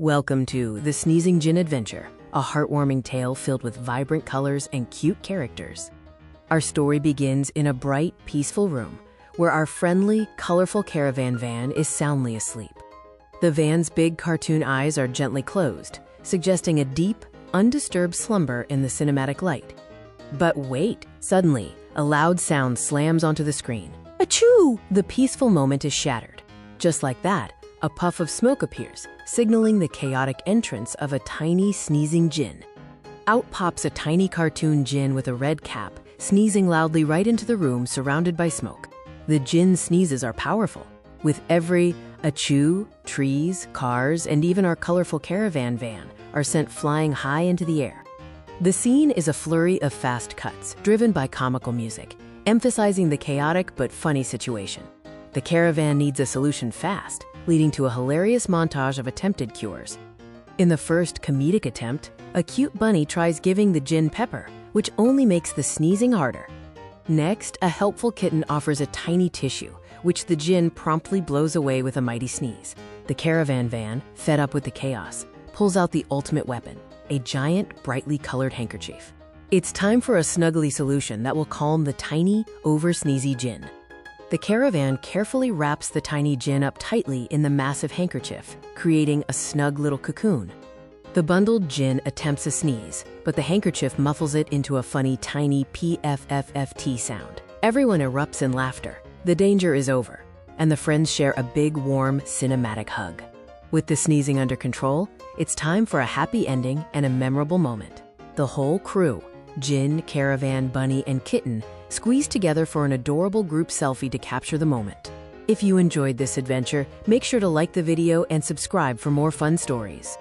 Welcome to The Sneezing Jinn Adventure, a heartwarming tale filled with vibrant colors and cute characters. Our story begins in a bright, peaceful room where our friendly, colorful caravan van is soundly asleep. The van's big cartoon eyes are gently closed, suggesting a deep, undisturbed slumber in the cinematic light. But wait, suddenly, a loud sound slams onto the screen. Achoo! The peaceful moment is shattered. Just like that, a puff of smoke appears, signaling the chaotic entrance of a tiny sneezing jinn. Out pops a tiny cartoon jinn with a red cap, sneezing loudly right into the room surrounded by smoke. The jinn's sneezes are powerful. With every achoo, trees, cars, and even our colorful caravan van are sent flying high into the air. The scene is a flurry of fast cuts, driven by comical music, emphasizing the chaotic but funny situation. The caravan needs a solution fast, leading to a hilarious montage of attempted cures. In the first comedic attempt, a cute bunny tries giving the jinn pepper, which only makes the sneezing harder. Next, a helpful kitten offers a tiny tissue, which the jinn promptly blows away with a mighty sneeze. The caravan van, fed up with the chaos, pulls out the ultimate weapon, a giant, brightly colored handkerchief. It's time for a snuggly solution that will calm the tiny, over-sneezy jinn. The caravan carefully wraps the tiny jinn up tightly in the massive handkerchief, creating a snug little cocoon. The bundled jinn attempts a sneeze, but the handkerchief muffles it into a funny tiny PFFFT sound. Everyone erupts in laughter. The danger is over, and the friends share a big, warm, cinematic hug. With the sneezing under control, it's time for a happy ending and a memorable moment. The whole crew, jinn, caravan, bunny, and kitten, squeeze together for an adorable group selfie to capture the moment. If you enjoyed this adventure, make sure to like the video and subscribe for more fun stories.